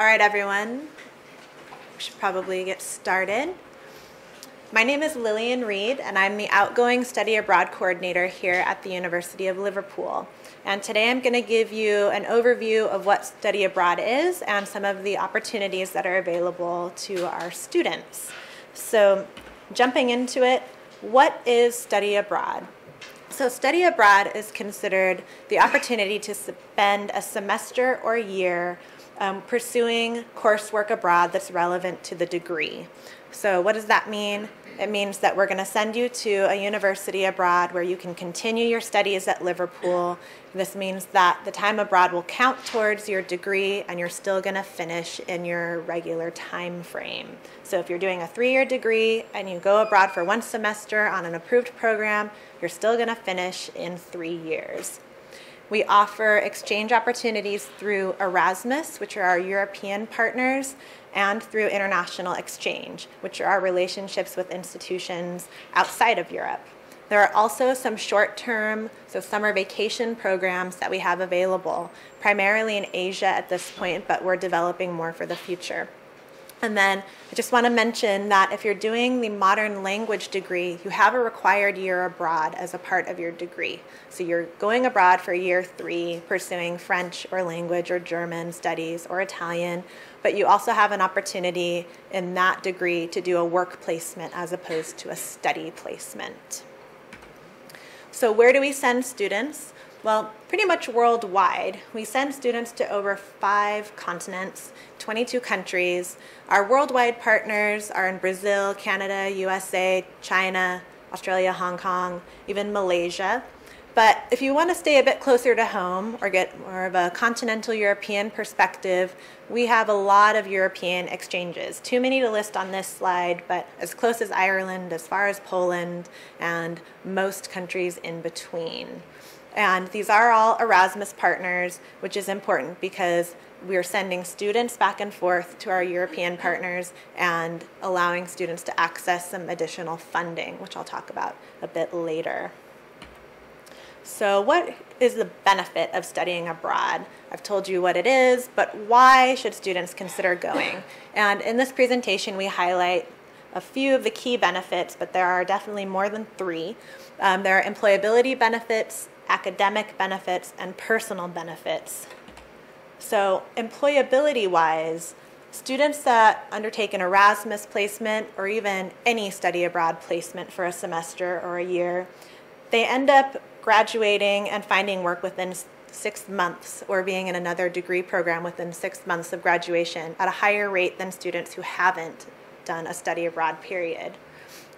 All right, everyone, we should probably get started. My name is Lillian Reed, and I'm the outgoing study abroad coordinator here at the University of Liverpool. And today I'm going to give you an overview of what study abroad is and some of the opportunities that are available to our students. So jumping into it, what is study abroad? So study abroad is considered the opportunity to spend a semester or year pursuing coursework abroad that's relevant to the degree. So what does that mean? It means that we're going to send you to a university abroad where you can continue your studies at Liverpool. This means that the time abroad will count towards your degree and you're still going to finish in your regular time frame. So if you're doing a 3-year degree and you go abroad for 1 semester on an approved program, you're still going to finish in 3 years. We offer exchange opportunities through Erasmus, which are our European partners, and through international exchange, which are our relationships with institutions outside of Europe. There are also some short-term, so summer vacation programs that we have available, primarily in Asia at this point, but we're developing more for the future. And then I just want to mention that if you're doing the modern language degree, you have a required year abroad as a part of your degree. So you're going abroad for year 3, pursuing French or language or German studies or Italian, but you also have an opportunity in that degree to do a work placement as opposed to a study placement. So where do we send students? Well, pretty much worldwide. We send students to over 5 continents, 22 countries. Our worldwide partners are in Brazil, Canada, USA, China, Australia, Hong Kong, even Malaysia. But if you want to stay a bit closer to home or get more of a continental European perspective, we have a lot of European exchanges. Too many to list on this slide, but as close as Ireland, as far as Poland, and most countries in between. And these are all Erasmus partners, which is important because we're sending students back and forth to our European partners and allowing students to access some additional funding, which I'll talk about a bit later. So what is the benefit of studying abroad? I've told you what it is, but why should students consider going? And in this presentation, we highlight a few of the key benefits, but there are definitely more than 3. There are employability benefits, academic benefits, and personal benefits. So employability-wise, students that undertake an Erasmus placement or even any study abroad placement for a semester or a year, they end up graduating and finding work within 6 months or being in another degree program within 6 months of graduation at a higher rate than students who haven't done a study abroad period.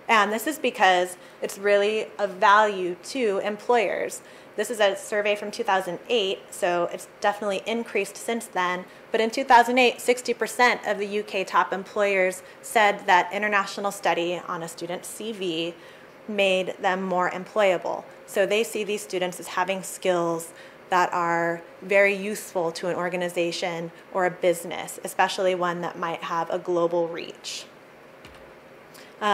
And this is because it's really of value to employers. This is a survey from 2008, so it's definitely increased since then. But in 2008, 60% of the UK top employers said that international study on a student's CV made them more employable. So they see these students as having skills that are very useful to an organization or a business, especially one that might have a global reach.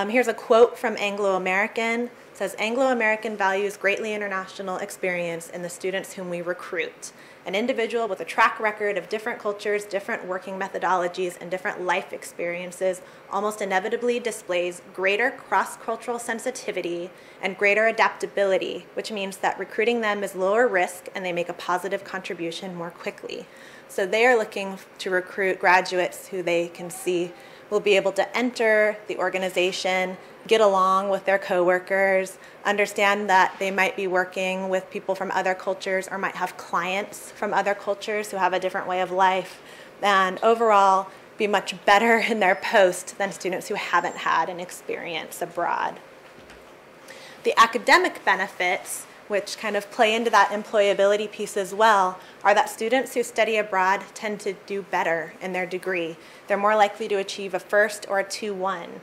Here's a quote from Anglo-American. It says, "Anglo-American values greatly international experience in the students whom we recruit. An individual with a track record of different cultures, different working methodologies, and different life experiences almost inevitably displays greater cross-cultural sensitivity and greater adaptability, which means that recruiting them is lower risk and they make a positive contribution more quickly." So they are looking to recruit graduates who they can see will be able to enter the organization, get along with their coworkers, understand that they might be working with people from other cultures or might have clients from other cultures who have a different way of life, and overall be much better in their post than students who haven't had an experience abroad. The academic benefits, which kind of play into that employability piece as well, are that students who study abroad tend to do better in their degree. They're more likely to achieve a 1st or a 2-1.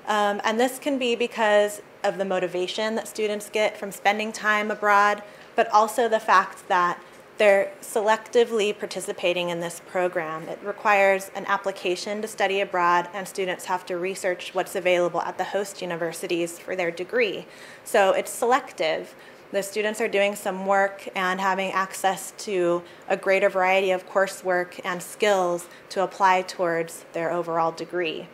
And this can be because of the motivation that students get from spending time abroad, but also the fact that they're selectively participating in this program. It requires an application to study abroad, and students have to research what's available at the host universities for their degree. So it's selective. The students are doing some work and having access to a greater variety of coursework and skills to apply towards their overall degree.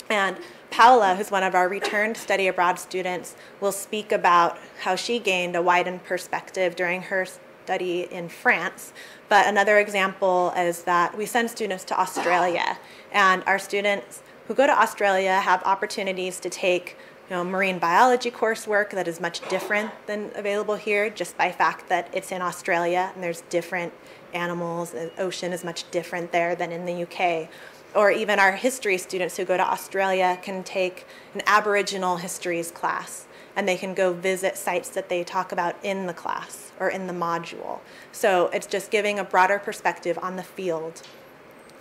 And Paula, who's one of our returned study abroad students, will speak about how she gained a widened perspective during her study in France. But another example is that we send students to Australia, and our students who go to Australia have opportunities to take marine biology coursework that is much different than available here, just by fact that it's in Australia and there's different animals. The ocean is much different there than in the UK. Or even our history students who go to Australia can take an Aboriginal histories class, and they can go visit sites that they talk about in the class or in the module. So it's just giving a broader perspective on the field.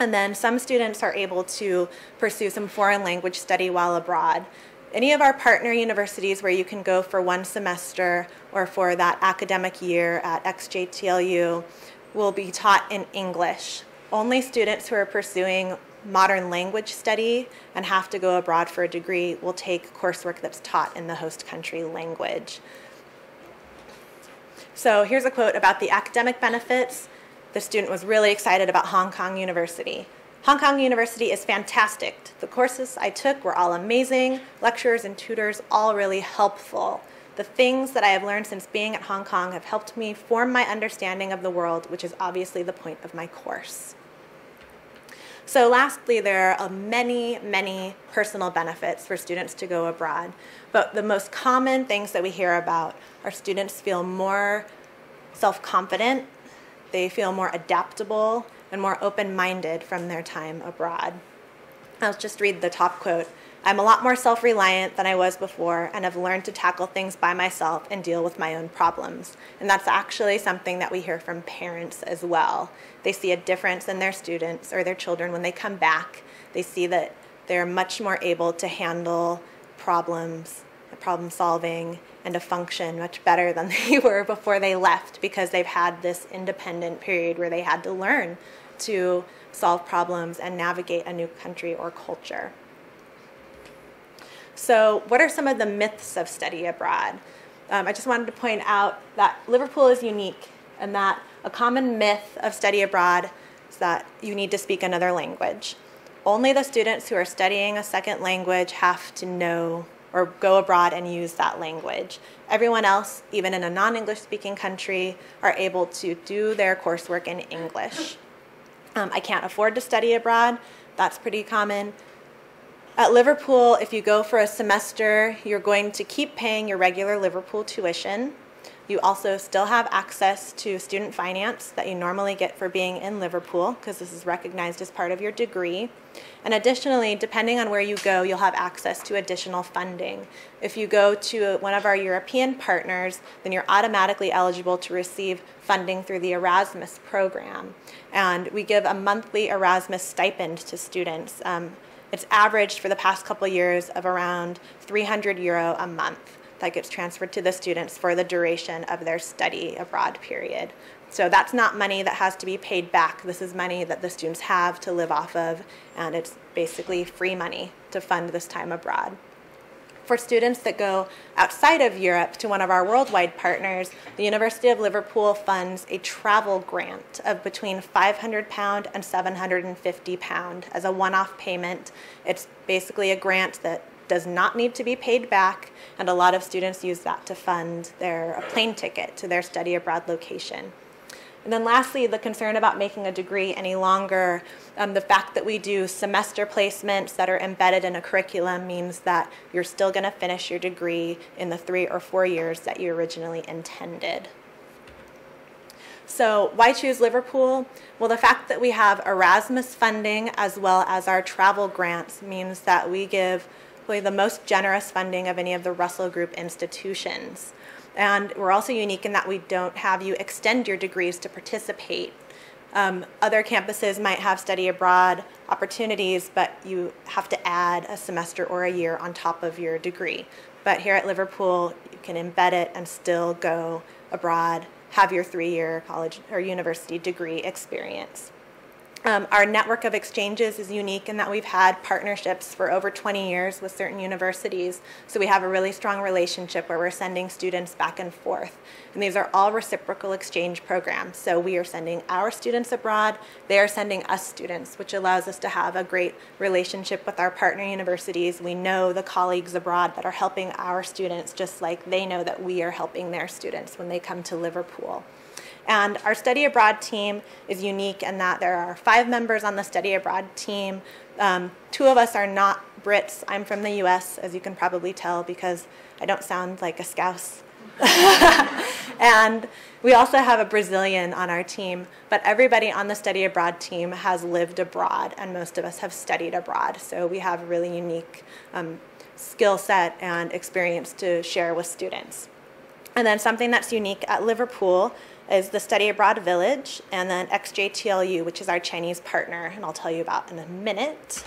And then some students are able to pursue some foreign language study while abroad. Any of our partner universities where you can go for one semester or for that academic year at XJTLU will be taught in English. Only students who are pursuing modern language study and have to go abroad for a degree will take coursework that's taught in the host country language. So here's a quote about the academic benefits. The student was really excited about Hong Kong University. Hong Kong University is fantastic. The courses I took were all amazing, lecturers and tutors all really helpful. The things that I have learned since being at Hong Kong have helped me form my understanding of the world, which is obviously the point of my course. So lastly, there are many, many personal benefits for students to go abroad. But the most common things that we hear about are students feel more self-confident, they feel more adaptable, and more open-minded from their time abroad. I'll just read the top quote. "I'm a lot more self-reliant than I was before and have learned to tackle things by myself and deal with my own problems." And that's actually something that we hear from parents as well. They see a difference in their students or their children when they come back. They see that they're much more able to handle problems, problem solving, and to function much better than they were before they left, because they've had this independent period where they had to learn to solve problems and navigate a new country or culture. So what are some of the myths of study abroad? I just wanted to point out that Liverpool is unique, and that a common myth of study abroad is that you need to speak another language. Only the students who are studying a second language have to know or go abroad and use that language. Everyone else, even in a non-English speaking country, are able to do their coursework in English. I can't afford to study abroad. That's pretty common. At Liverpool, if you go for a semester, you're going to keep paying your regular Liverpool tuition. You also still have access to student finance that you normally get for being in Liverpool, because this is recognized as part of your degree. And additionally, depending on where you go, you'll have access to additional funding. If you go to one of our European partners, then you're automatically eligible to receive funding through the Erasmus program. And we give a monthly Erasmus stipend to students. It's averaged for the past couple years of around €300 a month that gets transferred to the students for the duration of their study abroad period. So that's not money that has to be paid back. This is money that the students have to live off of, and it's basically free money to fund this time abroad. For students that go outside of Europe to one of our worldwide partners, the University of Liverpool funds a travel grant of between £500 and £750 as a one-off payment. It's basically a grant that does not need to be paid back, and a lot of students use that to fund their plane ticket to their study abroad location. And then lastly, the concern about making a degree any longer. The fact that we do semester placements that are embedded in a curriculum means that you're still going to finish your degree in the 3 or 4 years that you originally intended. So why choose Liverpool? Well, the fact that we have Erasmus funding as well as our travel grants means that we give probably the most generous funding of any of the Russell Group institutions. And we're also unique in that we don't have you extend your degrees to participate. Other campuses might have study abroad opportunities, but you have to add a semester or a year on top of your degree. But here at Liverpool, you can embed it and still go abroad, have your 3-year college or university degree experience. Our network of exchanges is unique in that we've had partnerships for over 20 years with certain universities. So we have a really strong relationship where we're sending students back and forth. And these are all reciprocal exchange programs. So we are sending our students abroad, they are sending us students, which allows us to have a great relationship with our partner universities. We know the colleagues abroad that are helping our students just like they know that we are helping their students when they come to Liverpool. And our study abroad team is unique in that there are 5 members on the study abroad team. 2 of us are not Brits. I'm from the US, as you can probably tell, because I don't sound like a Scouse. And we also have a Brazilian on our team, but everybody on the study abroad team has lived abroad, and most of us have studied abroad. So we have a really unique skill set and experience to share with students. And then something that's unique at Liverpool is the Study Abroad Village, and then XJTLU, which is our Chinese partner, and I'll tell you about in a minute.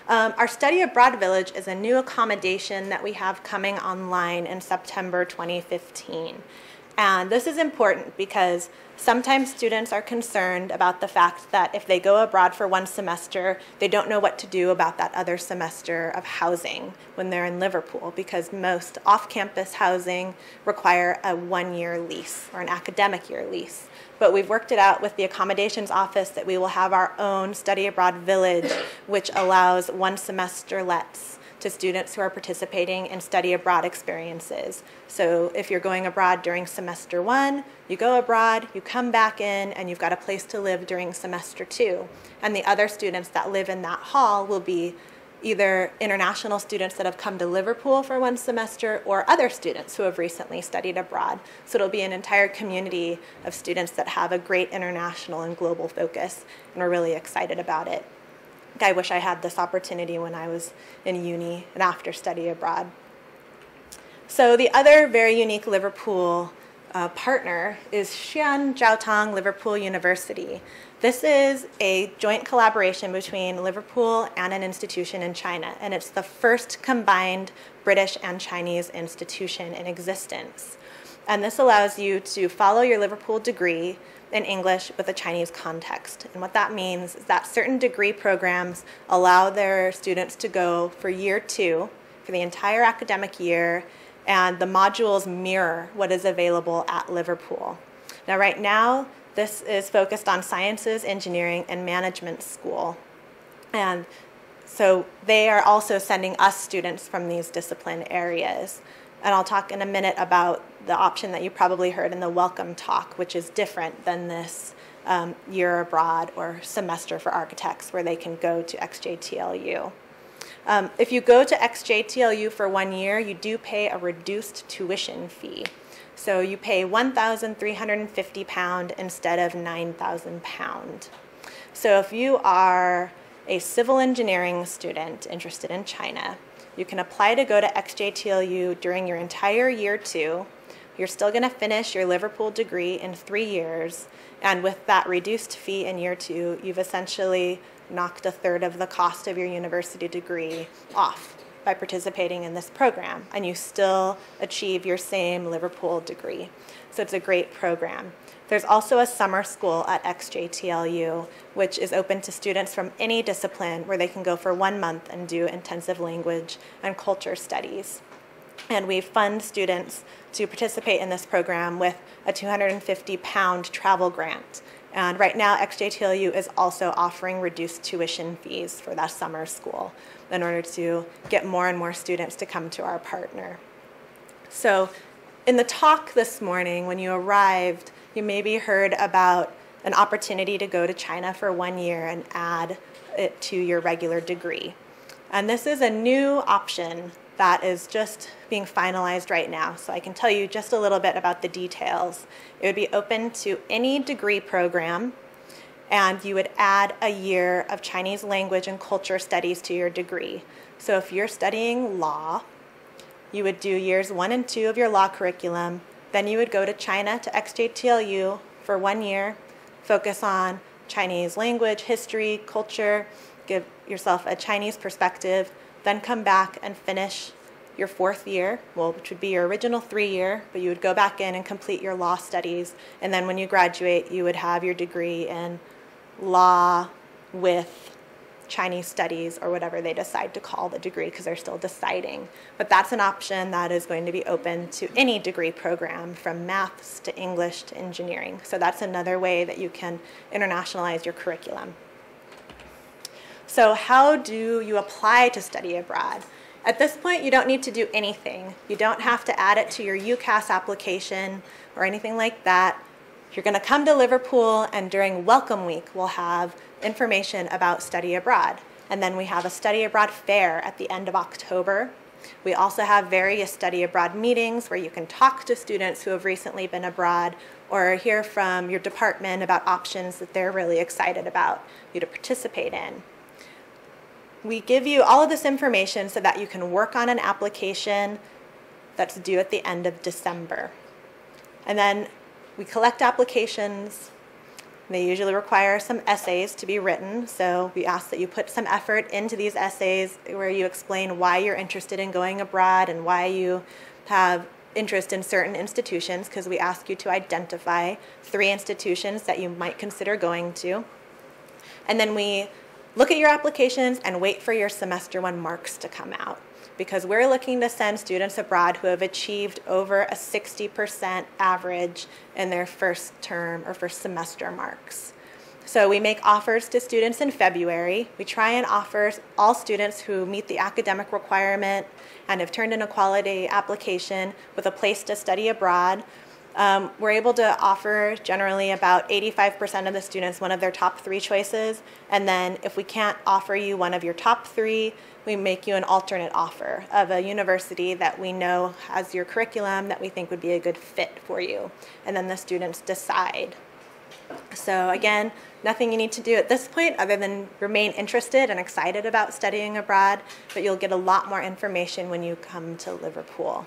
Our Study Abroad Village is a new accommodation that we have coming online in September 2015. And this is important because sometimes students are concerned about the fact that if they go abroad for 1 semester, they don't know what to do about that other semester of housing when they're in Liverpool, because most off-campus housing require a 1-year lease or an academic year lease. But we've worked it out with the accommodations office that we will have our own study abroad village, which allows 1 semester lets to students who are participating in study abroad experiences. So if you're going abroad during semester 1, you go abroad, you come back in, and you've got a place to live during semester 2. And the other students that live in that hall will be either international students that have come to Liverpool for 1 semester or other students who have recently studied abroad. So it'll be an entire community of students that have a great international and global focus, and we're really excited about it. I wish I had this opportunity when I was in uni and after study abroad. So the other very unique Liverpool partner is Xi'an Jiaotong Liverpool University. This is a joint collaboration between Liverpool and an institution in China, and it's the first combined British and Chinese institution in existence. And this allows you to follow your Liverpool degree in English with a Chinese context. And what that means is that certain degree programs allow their students to go for year 2, for the entire academic year, and the modules mirror what is available at Liverpool. Now, right now, this is focused on sciences, engineering, and management school. And so they are also sending us students from these discipline areas. And I'll talk in a minute about the option that you probably heard in the welcome talk, which is different than this year abroad or semester for architects where they can go to XJTLU. If you go to XJTLU for 1 year, you do pay a reduced tuition fee. So you pay £1,350 instead of £9,000. So if you are a civil engineering student interested in China, you can apply to go to XJTLU during your entire year 2. You're still going to finish your Liverpool degree in 3 years, and with that reduced fee in year 2, you've essentially knocked 1/3 of the cost of your university degree off by participating in this program, and you still achieve your same Liverpool degree. So it's a great program. There's also a summer school at XJTLU, which is open to students from any discipline where they can go for 1 month and do intensive language and culture studies. And we fund students to participate in this program with a £250 travel grant. And right now, XJTLU is also offering reduced tuition fees for that summer school in order to get more and more students to come to our partner. So in the talk this morning, when you arrived, you maybe heard about an opportunity to go to China for 1 year and add it to your regular degree. And this is a new option that is just being finalized right now. So I can tell you just a little bit about the details. It would be open to any degree program, and you would add a year of Chinese language and culture studies to your degree. So if you're studying law, you would do years 1 and 2 of your law curriculum. Then you would go to China, to XJTLU for 1 year, focus on Chinese language, history, culture, give yourself a Chinese perspective, then come back and finish your 4th year, well, which would be your original 3-year, but you would go back in and complete your law studies. And then when you graduate, you would have your degree in law with Chinese studies or whatever they decide to call the degree, because they're still deciding. But that's an option that is going to be open to any degree program, from maths to English to engineering. So that's another way that you can internationalize your curriculum. So how do you apply to study abroad? At this point, you don't need to do anything. You don't have to add it to your UCAS application or anything like that. You're going to come to Liverpool, and during Welcome Week, we'll have information about study abroad. And then we have a study abroad fair at the end of October. We also have various study abroad meetings where you can talk to students who have recently been abroad, or hear from your department about options that they're really excited about you to participate in. We give you all of this information so that you can work on an application that's due at the end of December. And then we collect applications. They usually require some essays to be written, so we ask that you put some effort into these essays where you explain why you're interested in going abroad and why you have interest in certain institutions, because we ask you to identify 3 institutions that you might consider going to. And then we look at your applications and wait for your semester 1 marks to come out, because we're looking to send students abroad who have achieved over a 60% average in their first term or first semester marks. So we make offers to students in February. We try and offer all students who meet the academic requirement and have turned in a quality application with a place to study abroad. We're able to offer generally about 85% of the students one of their top 3 choices, and then if we can't offer you one of your top 3, we make you an alternate offer of a university that we know has your curriculum that we think would be a good fit for you, and then the students decide. So again, nothing you need to do at this point other than remain interested and excited about studying abroad, but you'll get a lot more information when you come to Liverpool.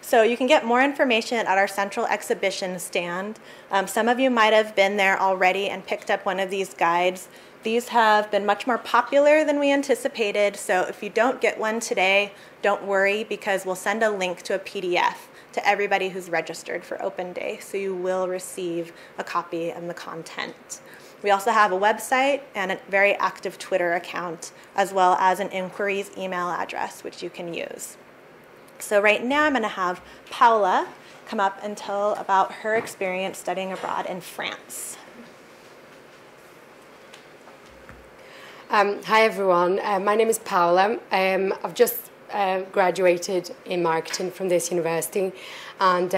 So you can get more information at our central exhibition stand. Some of you might have been there already and picked up one of these guides. These have been much more popular than we anticipated, so if you don't get one today, don't worry, because we'll send a link to a PDF to everybody who's registered for Open Day, so you will receive a copy of the content. We also have a website and a very active Twitter account, as well as an inquiries email address, which you can use. So right now I'm going to have Paula come up and tell about her experience studying abroad in France. Hi everyone, my name is Paula. I've just graduated in marketing from this university, and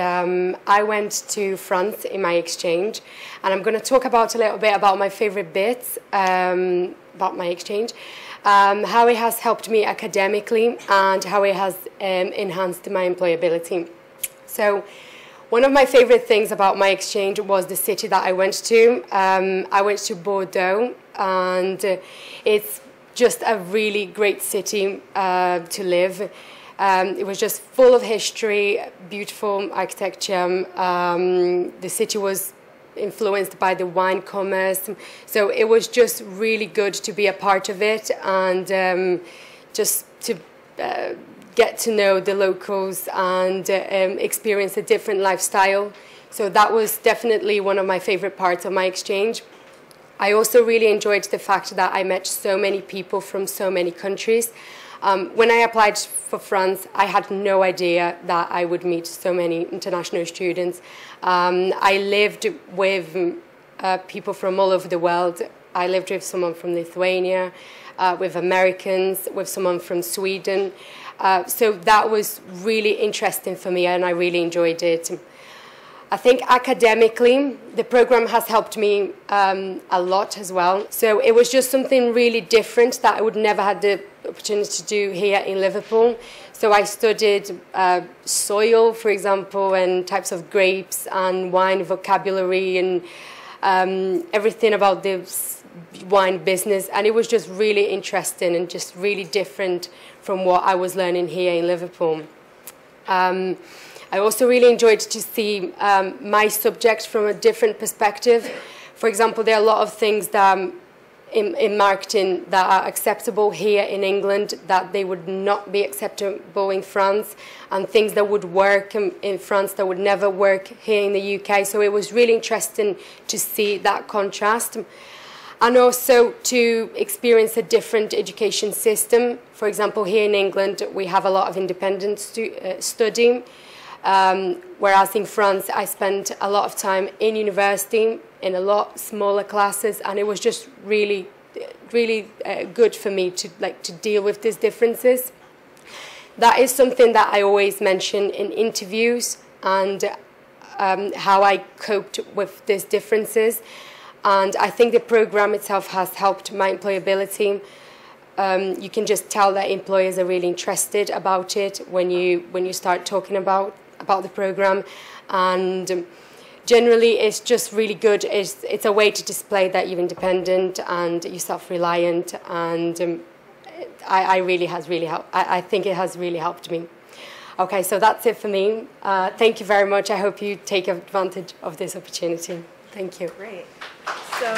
I went to France in my exchange, and I'm going to talk about a little bit about my favorite bits about my exchange. How it has helped me academically and how it has enhanced my employability. So one of my favorite things about my exchange was the city that I went to. I went to Bordeaux, and it's just a really great city to live. It was just full of history, beautiful architecture. The city was influenced by the wine commerce, so it was just really good to be a part of it, and just to get to know the locals and experience a different lifestyle. So that was definitely one of my favorite parts of my exchange. I also really enjoyed the fact that I met so many people from so many countries. When I applied for France, I had no idea that I would meet so many international students. I lived with people from all over the world. I lived with someone from Lithuania, with Americans, with someone from Sweden. So that was really interesting for me, and I really enjoyed it. I think academically, the program has helped me a lot as well. So it was just something really different that I would never had the opportunity to do here in Liverpool. So I studied soil, for example, and types of grapes and wine vocabulary and everything about the wine business. And it was just really interesting and just really different from what I was learning here in Liverpool. I also really enjoyed to see my subject from a different perspective. For example, there are a lot of things that in marketing that are acceptable here in England that they would not be acceptable in France, and things that would work in France that would never work here in the UK. So it was really interesting to see that contrast, and also to experience a different education system. For example, here in England we have a lot of independent studying, whereas in France I spent a lot of time in university in a lot smaller classes, and it was just really good for me to deal with these differences. That is something that I always mention in interviews, and how I coped with these differences. And I think the program itself has helped my employability. You can just tell that employers are really interested about it when you start talking about the program, and generally it's just really good. It's a way to display that you're independent and you're self-reliant, and I think it has really helped me. Okay, so that's it for me. Thank you very much. I hope you take advantage of this opportunity. Thank you. Great. So